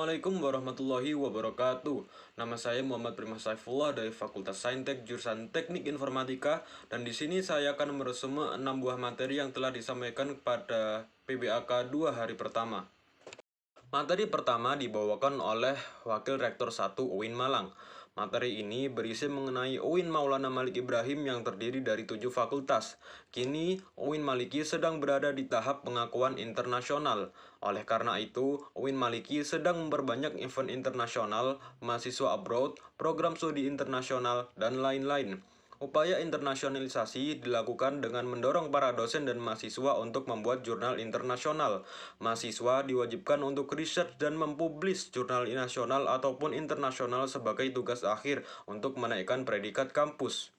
Assalamualaikum warahmatullahi wabarakatuh. Nama saya Muhammad Prima Saifullah dari Fakultas Saintek jurusan Teknik Informatika, dan di sini saya akan meresume 6 buah materi yang telah disampaikan pada PBAK 2 hari pertama. Materi pertama dibawakan oleh Wakil Rektor 1 UIN Malang. Materi ini berisi mengenai UIN Maulana Malik Ibrahim yang terdiri dari 7 fakultas. Kini, UIN Maliki sedang berada di tahap pengakuan internasional. Oleh karena itu, UIN Maliki sedang memperbanyak event internasional, mahasiswa abroad, program studi internasional, dan lain-lain. Upaya internasionalisasi dilakukan dengan mendorong para dosen dan mahasiswa untuk membuat jurnal internasional. Mahasiswa diwajibkan untuk riset dan mempublish jurnal nasional ataupun internasional sebagai tugas akhir untuk menaikkan predikat kampus.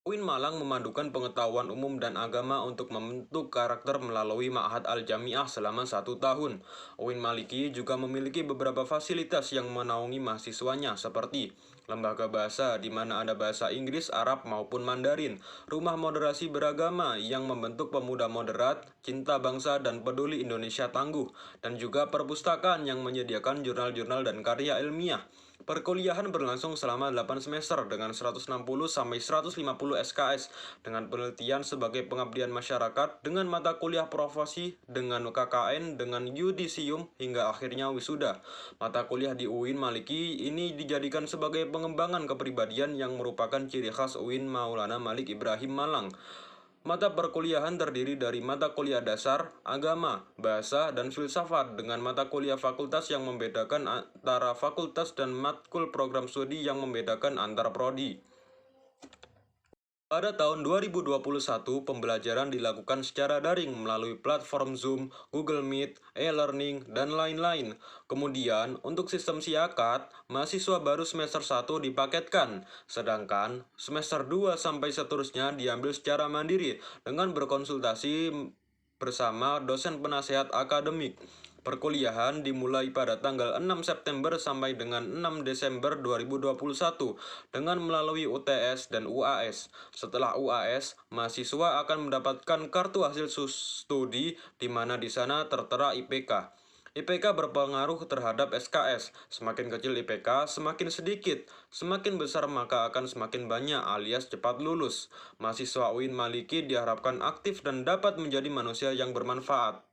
UIN Malang memadukan pengetahuan umum dan agama untuk membentuk karakter melalui Ma'had Al-Jamiah selama 1 tahun. UIN Maliki juga memiliki beberapa fasilitas yang menaungi mahasiswanya seperti lembaga bahasa di mana ada bahasa Inggris, Arab maupun Mandarin, rumah moderasi beragama yang membentuk pemuda moderat, cinta bangsa dan peduli Indonesia tangguh, dan juga perpustakaan yang menyediakan jurnal-jurnal dan karya ilmiah. Perkuliahan berlangsung selama 8 semester dengan 160-150 SKS dengan penelitian sebagai pengabdian masyarakat dengan mata kuliah profesi, dengan KKN, dengan yudisium, hingga akhirnya wisuda. Mata kuliah di UIN Maliki ini dijadikan sebagai pengembangan kepribadian yang merupakan ciri khas UIN Maulana Malik Ibrahim Malang. Mata perkuliahan terdiri dari mata kuliah dasar, agama, bahasa, dan filsafat dengan mata kuliah fakultas yang membedakan antara fakultas dan matkul program studi yang membedakan antar prodi. Pada tahun 2021, pembelajaran dilakukan secara daring melalui platform Zoom, Google Meet, e-learning, dan lain-lain. Kemudian, untuk sistem siakat, mahasiswa baru semester 1 dipaketkan, sedangkan semester 2 sampai seterusnya diambil secara mandiri dengan berkonsultasi bersama dosen penasehat akademik. Perkuliahan dimulai pada tanggal 6 September sampai dengan 6 Desember 2021 dengan melalui UTS dan UAS. Setelah UAS, mahasiswa akan mendapatkan kartu hasil studi di mana di sana tertera IPK. IPK berpengaruh terhadap SKS. Semakin kecil IPK, semakin sedikit. Semakin besar maka akan semakin banyak alias cepat lulus. Mahasiswa UIN Maliki diharapkan aktif dan dapat menjadi manusia yang bermanfaat.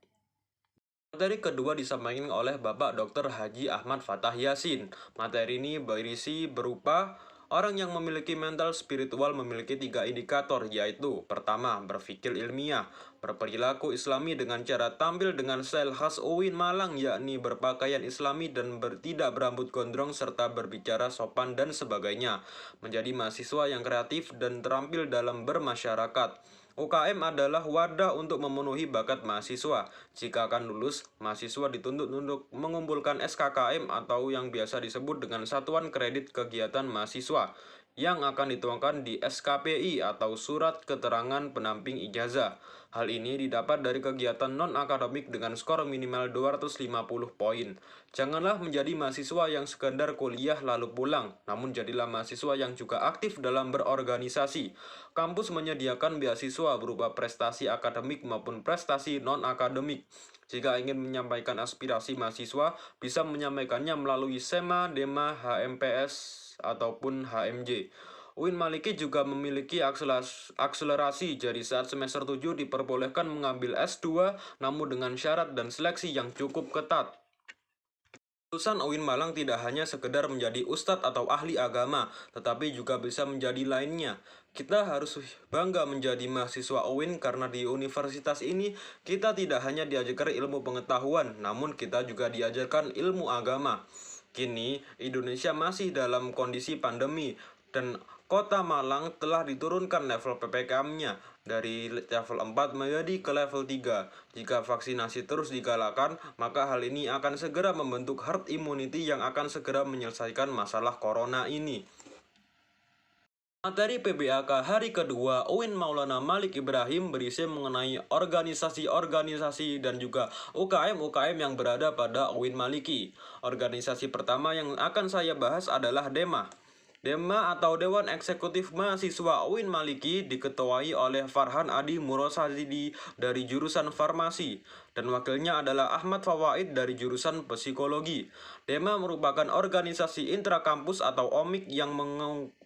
Materi kedua disampaikan oleh Bapak Dr. Haji Ahmad Fathah Yasin. Materi ini berisi berupa orang yang memiliki mental spiritual memiliki 3 indikator, yaitu pertama, berpikir ilmiah, berperilaku islami dengan cara tampil dengan style khas UIN Malang, yakni berpakaian islami dan tidak berambut gondrong serta berbicara sopan dan sebagainya, menjadi mahasiswa yang kreatif dan terampil dalam bermasyarakat. UKM adalah wadah untuk memenuhi bakat mahasiswa. Jika akan lulus, mahasiswa dituntut untuk mengumpulkan SKKM atau yang biasa disebut dengan Satuan Kredit Kegiatan Mahasiswa yang akan dituangkan di SKPI atau Surat Keterangan Pendamping Ijazah. Hal ini didapat dari kegiatan non-akademik dengan skor minimal 250 poin. Janganlah menjadi mahasiswa yang sekedar kuliah lalu pulang, namun jadilah mahasiswa yang juga aktif dalam berorganisasi. Kampus menyediakan beasiswa berupa prestasi akademik maupun prestasi non-akademik. Jika ingin menyampaikan aspirasi mahasiswa, bisa menyampaikannya melalui SEMA, DEMA, HMPS, ataupun HMJ. UIN Maliki juga memiliki akselerasi, jadi saat semester 7 diperbolehkan mengambil S2 namun dengan syarat dan seleksi yang cukup ketat. Lulusan UIN Malang tidak hanya sekedar menjadi ustadz atau ahli agama, tetapi juga bisa menjadi lainnya. Kita harus bangga menjadi mahasiswa UIN karena di universitas ini kita tidak hanya diajarkan ilmu pengetahuan, namun kita juga diajarkan ilmu agama. Kini, Indonesia masih dalam kondisi pandemi, dan Kota Malang telah diturunkan level PPKM-nya dari level 4 menjadi ke level 3. Jika vaksinasi terus digalakkan, maka hal ini akan segera membentuk herd immunity yang akan segera menyelesaikan masalah corona ini. Materi PBAK hari kedua UIN Maulana Malik Ibrahim berisi mengenai organisasi-organisasi dan juga UKM-UKM yang berada pada UIN Maliki. Organisasi pertama yang akan saya bahas adalah DEMA. Dema atau Dewan Eksekutif Mahasiswa UIN Maliki diketuai oleh Farhan Adi Murosadi dari jurusan Farmasi dan wakilnya adalah Ahmad Fawaid dari jurusan Psikologi. Dema merupakan organisasi intrakampus atau OMIK yang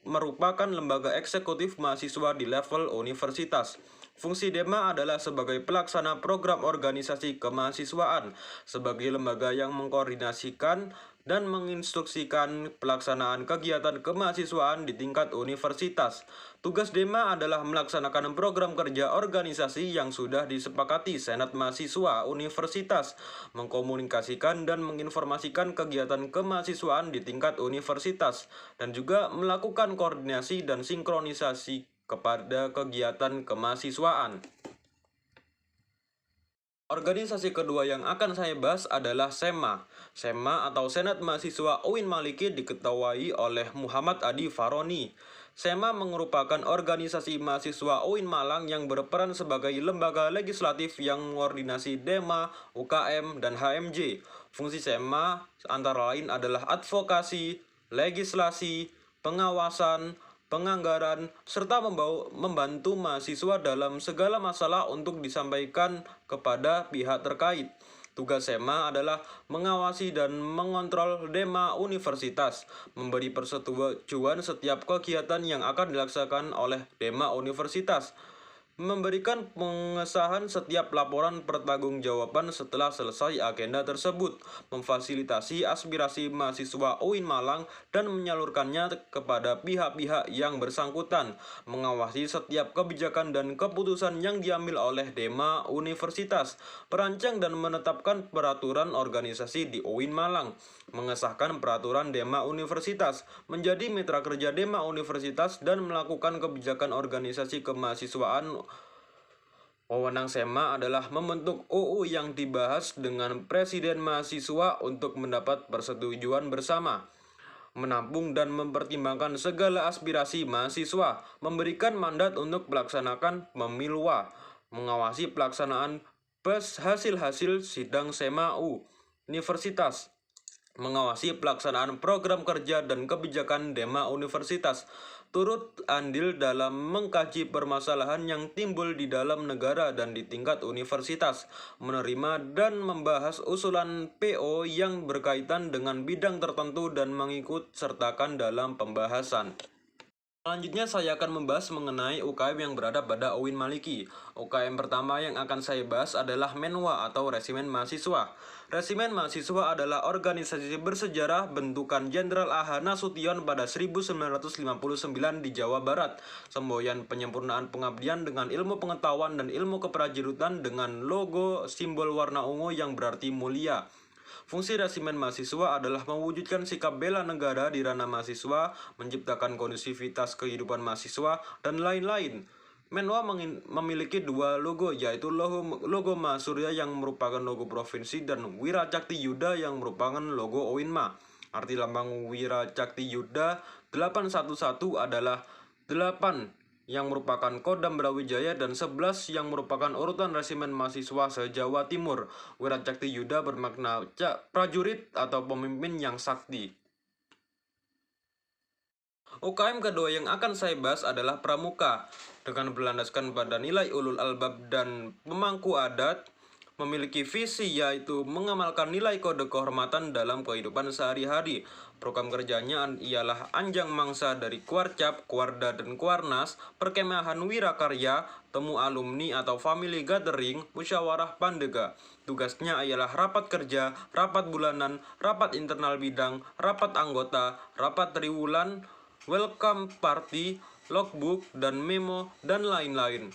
merupakan lembaga eksekutif mahasiswa di level universitas. Fungsi Dema adalah sebagai pelaksana program organisasi kemahasiswaan, sebagai lembaga yang mengkoordinasikan dan menginstruksikan pelaksanaan kegiatan kemahasiswaan di tingkat universitas. Tugas Dema adalah melaksanakan program kerja organisasi yang sudah disepakati Senat Mahasiswa Universitas, mengkomunikasikan dan menginformasikan kegiatan kemahasiswaan di tingkat universitas, dan juga melakukan koordinasi dan sinkronisasi kepada kegiatan kemahasiswaan. Organisasi kedua yang akan saya bahas adalah SEMA. SEMA atau Senat Mahasiswa UIN Maliki diketuai oleh Muhammad Adi Faroni. SEMA merupakan organisasi mahasiswa UIN Malang yang berperan sebagai lembaga legislatif yang mengkoordinasi Dema, UKM, dan HMJ. Fungsi SEMA antara lain adalah advokasi, legislasi, pengawasan, penganggaran, serta membantu mahasiswa dalam segala masalah untuk disampaikan kepada pihak terkait. Tugas SEMA adalah mengawasi dan mengontrol Dema Universitas, memberi persetujuan setiap kegiatan yang akan dilaksanakan oleh Dema Universitas, memberikan pengesahan setiap laporan pertanggungjawaban setelah selesai agenda tersebut, memfasilitasi aspirasi mahasiswa UIN Malang dan menyalurkannya kepada pihak-pihak yang bersangkutan, mengawasi setiap kebijakan dan keputusan yang diambil oleh Dema Universitas, merancang dan menetapkan peraturan organisasi di UIN Malang, mengesahkan peraturan Dema Universitas, menjadi mitra kerja Dema Universitas dan melakukan kebijakan organisasi kemahasiswaan. Wewenang SEMA adalah membentuk UU yang dibahas dengan Presiden mahasiswa untuk mendapat persetujuan bersama, menampung dan mempertimbangkan segala aspirasi mahasiswa, memberikan mandat untuk melaksanakan pemiluan, mengawasi pelaksanaan hasil-hasil sidang SEMA Universitas, mengawasi pelaksanaan program kerja dan kebijakan Dema Universitas, turut andil dalam mengkaji permasalahan yang timbul di dalam negara dan di tingkat universitas, menerima dan membahas usulan PO yang berkaitan dengan bidang tertentu dan mengikut sertakan dalam pembahasan. Selanjutnya saya akan membahas mengenai UKM yang berada pada UIN Maliki. UKM pertama yang akan saya bahas adalah Menwa atau Resimen Mahasiswa. Resimen Mahasiswa adalah organisasi bersejarah bentukan Jenderal A.H. Nasution pada 1959 di Jawa Barat. Semboyan penyempurnaan pengabdian dengan ilmu pengetahuan dan ilmu keprajuritan dengan logo simbol warna ungu yang berarti mulia. Fungsi Resimen Mahasiswa adalah mewujudkan sikap bela negara di ranah mahasiswa, menciptakan kondusivitas kehidupan mahasiswa, dan lain-lain. Menwa memiliki dua logo, yaitu logo Mahasurya yang merupakan logo provinsi dan Wiracakti Yuda yang merupakan logo UINMA. Arti lambang Wiracakti Yuda 811 adalah 8 yang merupakan Kodam Brawijaya dan 11 yang merupakan urutan resimen mahasiswa se-Jawa Timur. Wiracakti Yuda bermakna prajurit atau pemimpin yang sakti. UKM kedua yang akan saya bahas adalah Pramuka. Dengan berlandaskan pada nilai ulul albab dan pemangku adat, memiliki visi yaitu mengamalkan nilai kode kehormatan dalam kehidupan sehari-hari. Program kerjanya ialah Anjang Mangsa dari Kuarcap, Kuarda, dan Kuarnas, perkemahan Wirakarya, temu alumni atau family gathering, musyawarah pandega. Tugasnya ialah rapat kerja, rapat bulanan, rapat internal bidang, rapat anggota, rapat triwulan, welcome party, logbook, dan memo, dan lain-lain.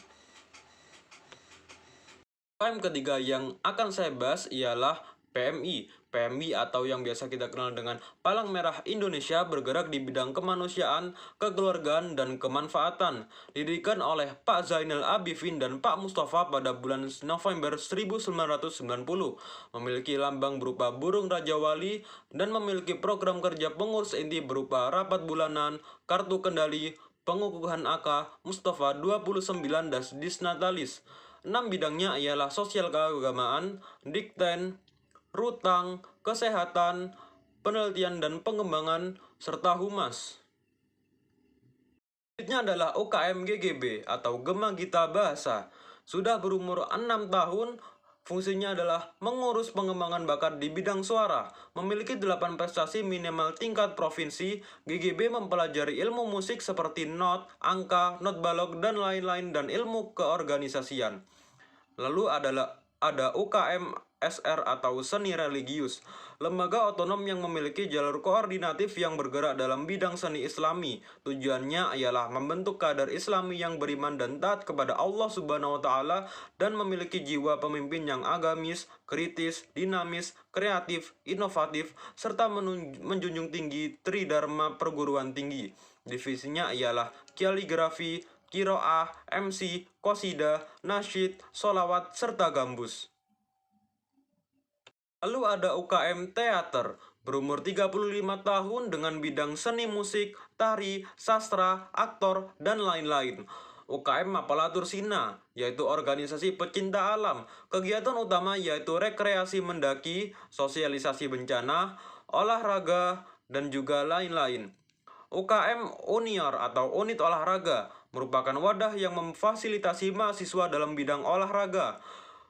UKM ketiga yang akan saya bahas ialah PMI. PMI atau yang biasa kita kenal dengan Palang Merah Indonesia bergerak di bidang kemanusiaan, kekeluargaan, dan kemanfaatan. Didirikan oleh Pak Zainal Abidin dan Pak Mustafa pada bulan November 1990. Memiliki lambang berupa burung Raja Wali dan memiliki program kerja pengurus inti berupa rapat bulanan, kartu kendali, pengukuhan AK, Mustafa 29 dan Disnatalis. 6 bidangnya ialah sosial keagamaan, dikten, rutang, kesehatan, penelitian dan pengembangan, serta humas. Selanjutnya adalah UKM GGB atau Gema Gita Bahasa. Sudah berumur 6 tahun, fungsinya adalah mengurus pengembangan bakat di bidang suara. Memiliki 8 prestasi minimal tingkat provinsi, GGB mempelajari ilmu musik seperti not, angka, not balok, dan lain-lain dan ilmu keorganisasian. Lalu ada UKM SR atau seni religius, lembaga otonom yang memiliki jalur koordinatif yang bergerak dalam bidang seni Islami. Tujuannya ialah membentuk kader Islami yang beriman dan taat kepada Allah Subhanahu wa taala dan memiliki jiwa pemimpin yang agamis, kritis, dinamis, kreatif, inovatif serta menjunjung tinggi Tridharma perguruan tinggi. Divisinya ialah kaligrafi, kiroah, MC, qosida, nasyid, solawat, serta gambus. Lalu ada UKM Teater, berumur 35 tahun dengan bidang seni musik, tari, sastra, aktor, dan lain-lain. UKM Mapalatur Sina, yaitu organisasi pecinta alam. Kegiatan utama yaitu rekreasi mendaki, sosialisasi bencana, olahraga, dan juga lain-lain. UKM Unior atau unit olahraga merupakan wadah yang memfasilitasi mahasiswa dalam bidang olahraga.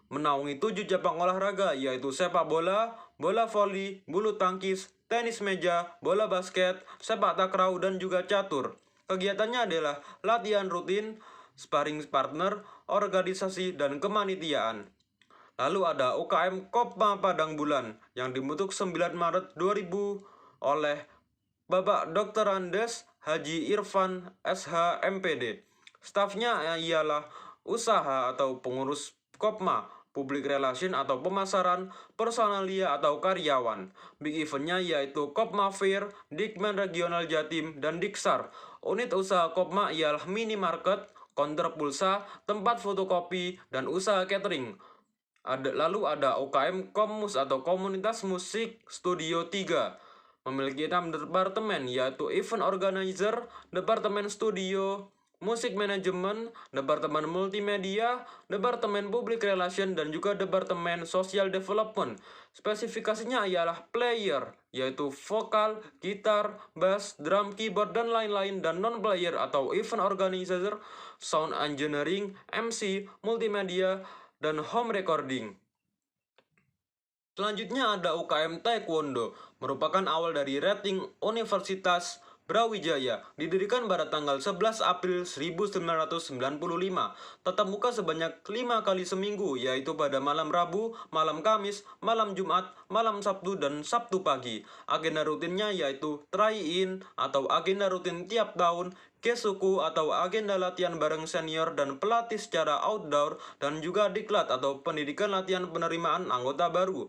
Menaungi 7 cabang olahraga yaitu sepak bola, bola voli, bulu tangkis, tenis meja, bola basket, sepak takraw, dan juga catur. Kegiatannya adalah latihan rutin, sparring partner, organisasi, dan kemanitiaan. Lalu ada UKM Kopma Padang Bulan yang dibentuk 9 Maret 2000 oleh Bapak Dr. Andes Haji Irfan SH MPD. Stafnya ialah usaha atau pengurus Kopma, public relation atau pemasaran, personalia atau karyawan. Big eventnya yaitu Kopma Fair, Dikmen Regional Jatim, dan Diksar. Unit usaha Kopma ialah minimarket, counter pulsa, tempat fotokopi, dan usaha catering. Lalu ada UKM Komus atau Komunitas Musik Studio 3. Memiliki 6 departemen yaitu Event Organizer, Departemen Studio, Musik Manajemen, Departemen Multimedia, Departemen Public Relation, dan juga Departemen Social Development. Spesifikasinya ialah player, yaitu vokal, gitar, bass, drum, keyboard, dan lain-lain, dan non-player atau event organizer, sound engineering, MC, multimedia, dan home recording. Selanjutnya ada UKM Taekwondo, merupakan awal dari rating Universitas Brawijaya, didirikan pada tanggal 11 April 1995. Tatap muka sebanyak 5 kali seminggu, yaitu pada malam Rabu, malam Kamis, malam Jumat, malam Sabtu, dan Sabtu pagi. Agenda rutinnya yaitu try-in atau agenda rutin tiap tahun, Kesuku atau agenda latihan bareng senior dan pelatih secara outdoor, dan juga diklat atau pendidikan latihan penerimaan anggota baru.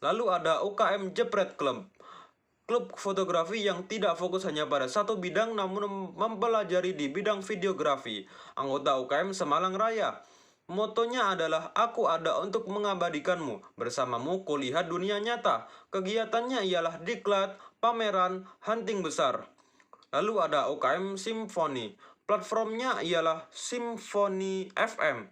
Lalu ada UKM Jepret Club, klub fotografi yang tidak fokus hanya pada satu bidang namun mempelajari di bidang videografi. Anggota UKM Semalang Raya. Motonya adalah aku ada untuk mengabadikanmu, bersamamu kulihat dunia nyata. Kegiatannya ialah diklat, pameran, hunting besar. Lalu ada UKM Simfoni. Platformnya ialah Simfoni FM.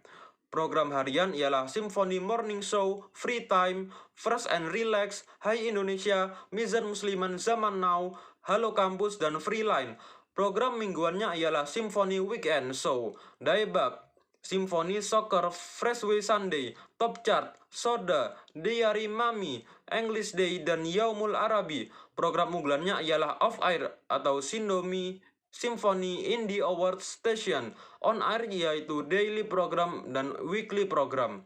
Program harian ialah Simfoni Morning Show, Free Time, Fresh and Relax, Hai Indonesia, Mizan Musliman Zaman Now, Halo Kampus, dan Freeline. Program mingguannya ialah Simfoni Weekend Show, Daebak, Simfoni Soccer, Freshway Sunday, Top Chart, Soda, Diary Mami, English Day, dan Yaumul Arabi. Program unggulannya ialah Off Air atau Sindomi Symphony Indie Award Station. On Air yaitu daily program dan weekly program.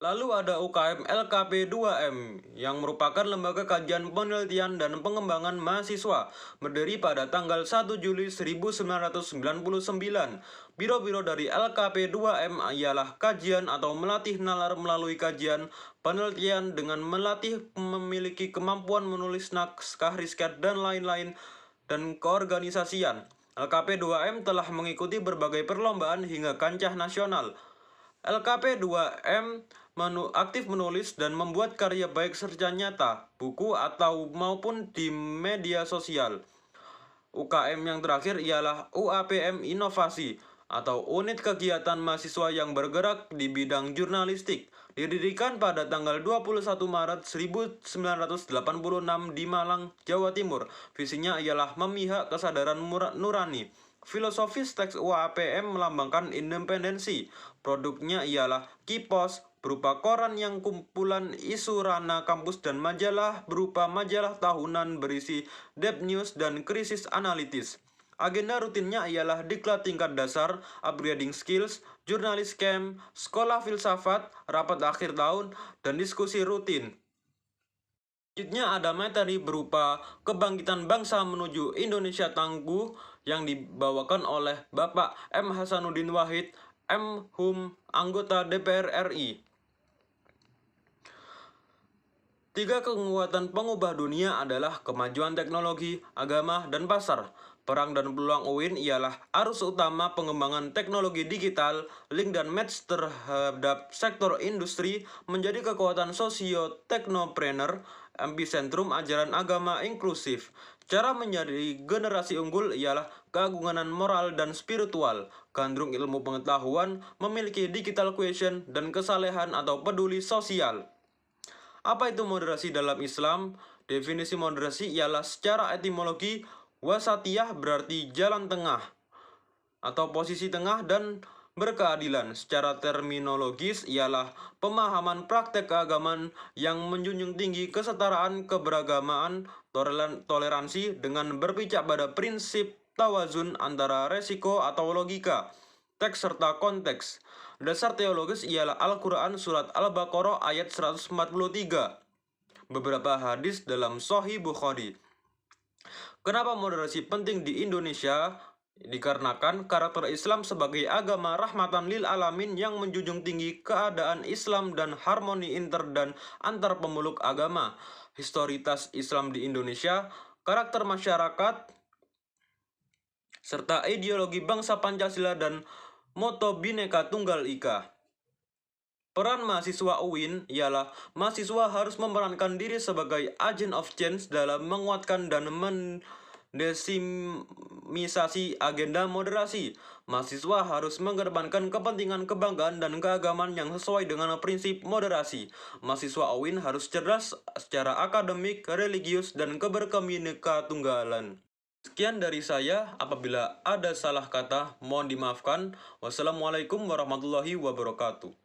Lalu ada UKM LKP 2M yang merupakan lembaga kajian penelitian dan pengembangan mahasiswa, berdiri pada tanggal 1 Juli 1999. Biro-biro dari LKP 2M ialah kajian atau melatih nalar melalui kajian, penelitian dengan melatih memiliki kemampuan menulis naskah riset dan lain-lain, dan keorganisasian. LKP 2M telah mengikuti berbagai perlombaan hingga kancah nasional. LKP 2M aktif menulis dan membuat karya baik secara nyata, buku atau maupun di media sosial. UKM yang terakhir ialah UAPM Inovasi atau unit kegiatan mahasiswa yang bergerak di bidang jurnalistik. Didirikan pada tanggal 21 Maret 1986 di Malang, Jawa Timur. Visinya ialah memihak kesadaran nurani, Filosofis teks UAPM melambangkan independensi. Produknya ialah Kipos, berupa koran yang kumpulan isu ranah kampus dan majalah berupa majalah tahunan berisi depth news dan krisis analitis. Agenda rutinnya ialah diklat tingkat dasar, upgrading skills, jurnalis camp, sekolah filsafat, rapat akhir tahun, dan diskusi rutin. Selanjutnya ada materi berupa kebangkitan bangsa menuju Indonesia tangguh yang dibawakan oleh Bapak M. Hasanuddin Wahid, M. Hum, anggota DPR RI. 3 kekuatan pengubah dunia adalah kemajuan teknologi, agama, dan pasar. Perang dan peluang UIN ialah arus utama pengembangan teknologi digital, link dan match terhadap sektor industri menjadi kekuatan sosio-teknopreneur, epicentrum ajaran agama inklusif. Cara menjadi generasi unggul ialah keagungan moral dan spiritual, gandrung ilmu pengetahuan, memiliki digital quotient, dan kesalehan atau peduli sosial. Apa itu moderasi dalam Islam? Definisi moderasi ialah secara etimologi, wasatiyah berarti jalan tengah atau posisi tengah dan berkeadilan. Secara terminologis ialah pemahaman praktek keagamaan yang menjunjung tinggi kesetaraan, keberagamaan, toleransi dengan berpijak pada prinsip tawazun antara resiko atau logika, teks serta konteks. Dasar teologis ialah Al-Quran Surat Al-Baqarah ayat 143. Beberapa hadis dalam Sahih Bukhari. Kenapa moderasi penting di Indonesia? Dikarenakan karakter Islam sebagai agama rahmatan lil alamin yang menjunjung tinggi keadaan Islam dan harmoni inter dan antar pemeluk agama. Historitas Islam di Indonesia, karakter masyarakat, serta ideologi bangsa Pancasila dan moto Bhinneka Tunggal Ika. Peran mahasiswa UIN ialah mahasiswa harus memerankan diri sebagai agent of change dalam menguatkan dan mendesimisasi agenda moderasi. Mahasiswa harus mengedepankan kepentingan kebanggaan dan keagamaan yang sesuai dengan prinsip moderasi. Mahasiswa UIN harus cerdas secara akademik, religius, dan keberkemineka-tunggalan. Sekian dari saya, apabila ada salah kata, mohon dimaafkan. Wassalamualaikum warahmatullahi wabarakatuh.